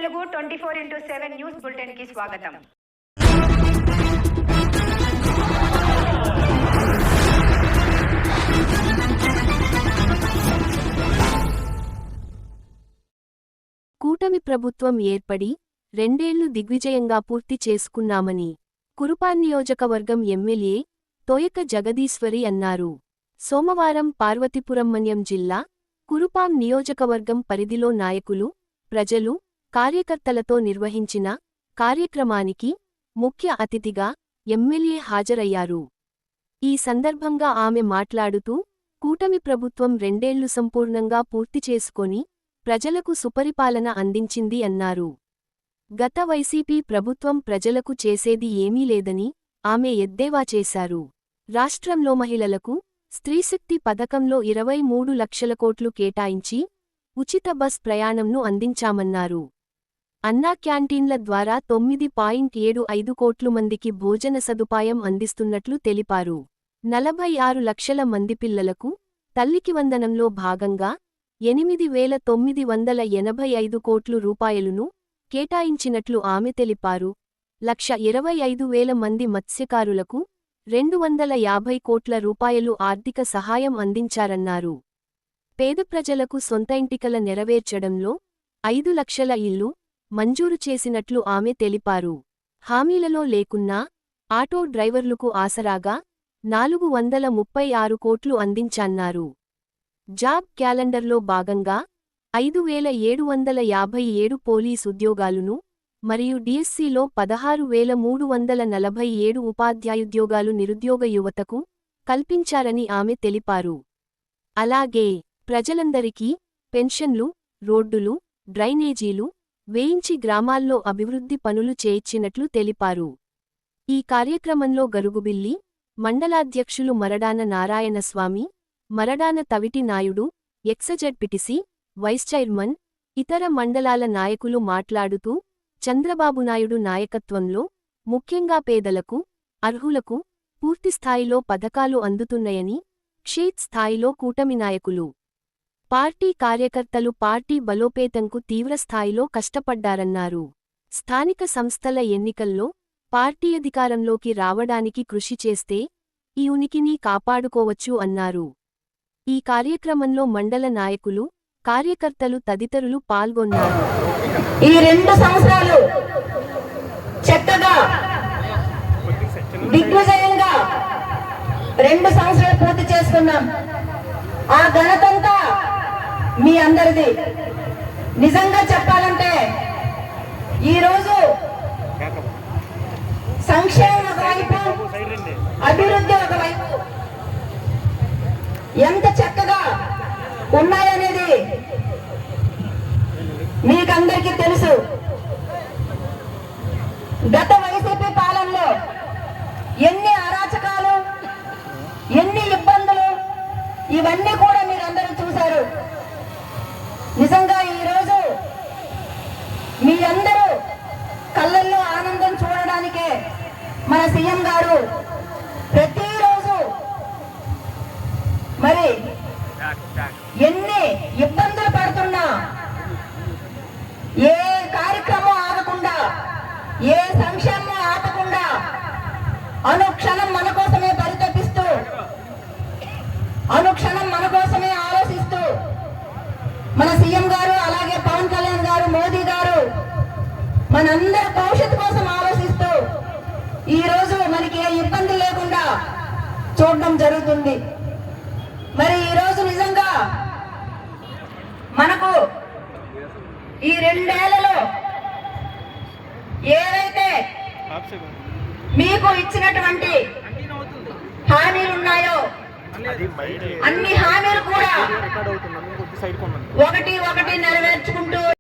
Telugu 24/7 news bulletin కి స్వాగతం. కూటమి ప్రభుత్వం ఏర్పడి 2 ఏళ్లు దిగ్విజయంగా పూర్తి చేసుకున్నామని కురుపాం నియోజకవర్గం ఎమ్మెల్యే తోయక జగదీశ్వరి అన్నారు. సోమవారం పార్వతీపురం మన్యం జిల్లా కురుపాం నియోజకవర్గం పరిధిలో నాయకులు, ప్రజలు, కార్యకర్తలతో నిర్వహించిన కార్యక్రమానికి ముఖ్య అతిథిగా ఎమ్మెల్యే హాజరయ్యారు. ఈ సందర్భంగా ఆమె మాట్లాడుతూ, కూటమి ప్రభుత్వం 2 ఏళ్లు సంపూర్ణంగా పూర్తి చేసుకొని ప్రజలకు సుపరిపాలన అందించింది అన్నారు. గత వైసీపీ ప్రభుత్వం ప్రజలకు చేసేది ఏమీ లేదని ఆమె ఎద్దేవా చేశారు. రాష్ట్రంలో మహిళలకు స్త్రీశక్తి పథకంలో 23 లక్షల కోట్లు కేటాయించి ఉచిత బస్ ప్రయాణంను అందించామన్నారు. అన్నా క్యాంటీన్ల ద్వారా 9.75 కోట్ల మందికి భోజన సదుపాయం అందిస్తున్నట్లు తెలిపారు. 46 లక్షల మంది పిల్లలకు తల్లికి వందనంలో భాగంగా 8,985 కోట్ల రూపాయలును కేటాయించినట్లు ఆమె తెలిపారు. 1,25,000 మంది మత్స్యకారులకు 250 కోట్ల రూపాయలు ఆర్థిక సహాయం అందించారన్నారు. పేద ప్రజలకు సొంత ఇంటికల నెరవేర్చడంలో 5 లక్షల ఇళ్లు మంజూరు చేసినట్లు ఆమె తెలిపారు. హామీలలో లేకున్నా ఆటో డ్రైవర్లకు ఆసరాగా 436 కోట్లు అందించాన్నారు. జాబ్ క్యాలెండర్లో భాగంగా 5,757 పోలీస్ ఉద్యోగాలును మరియు డిఎస్సిలో 16,347 ఉపాధ్యాయుద్యోగాలు నిరుద్యోగ యువతకు కల్పించారని ఆమె తెలిపారు. అలాగే ప్రజలందరికీ పెన్షన్లు, రోడ్డులు, డ్రైనేజీలు వేయించి గ్రామాల్లో అభివృద్ధి పనులు చేయిచ్చినట్లు తెలిపారు. ఈ కార్యక్రమంలో గరుగుబిల్లి మండలాధ్యక్షులు మరడాన నారాయణస్వామి, మరడాన తవిటి నాయుడు, ఎక్సజెడ్పీటీసీ, వైస్ చైర్మన్, ఇతర మండలాల నాయకులు మాట్లాడుతూ, చంద్రబాబునాయుడు నాయకత్వంలో ముఖ్యంగా పేదలకు, అర్హులకు పూర్తిస్థాయిలో పథకాలు అందుతున్నాయని, క్షేత్ స్థాయిలో కూటమి నాయకులు, పార్టీ కార్యకర్తలు పార్టీ బలోపేతంకు తీవ్రస్థాయిలో కష్టపడ్డారన్నారు. స్థానిక సంస్థల ఎన్నికల్లో పార్టీ అధికారంలోకి రావడానికి కృషి చేస్తే ఈ ఉనికిని కాపాడుకోవచ్చు అన్నారు. ఈ కార్యక్రమంలో మండల నాయకులు, కార్యకర్తలు తదితరులు పాల్గొన్నారు. ఈ 2 సంవత్సరాలు చక్కగా దిగ్విజయంగా 2 సంవత్సరాలు పూర్తి చేసుకున్నాం. ఆ ఘనతంతా మీ అందరిది. నిజంగా చెప్పాలంటే ఈరోజు సంక్షేమం ఒకవైపు, అభివృద్ధి ఒకవైపు ఎంత చక్కగా ఉన్నాయనేది మీకందరికీ తెలుసు. గత వైసీపీ పాలనలో ఎన్ని అరాచకాలు, ఎన్ని ఇబ్బందులు, ఇవన్నీ కూడా మీరందరూ చూశారు. నిజంగా ఈరోజు మీ అందరూ కళ్ళల్లో ఆనందం చూడడానికే మన సీఎం గారు ప్రతిరోజు మరి ఎన్ని ఇబ్బందులు పడుతున్నా ఏ కార్యక్రమం ఆగకుండా, ఏ సంక్షేమం ఆపకుండా అనుక్షణం మన కోసమే పరితపిస్తూ, అనుక్షణం మన కోసమే ఆలోచిస్తూ మన సీఎం గారు, అలాగే పవన్ కళ్యాణ్ గారు, మోదీ గారు మనందరి భవిష్యత్తు కోసం ఆలోచిస్తూ ఈరోజు మనకి ఏ ఇబ్బంది లేకుండా చూడడం జరుగుతుంది. మరి ఈరోజు నిజంగా మనకు ఈ 2 ఏళ్లలో ఏవైతే మీకు ఇచ్చినటువంటి హామీలు ఉన్నాయో అన్ని హామీలు కూడా ఒకటి నెరవేర్చుకుంటూ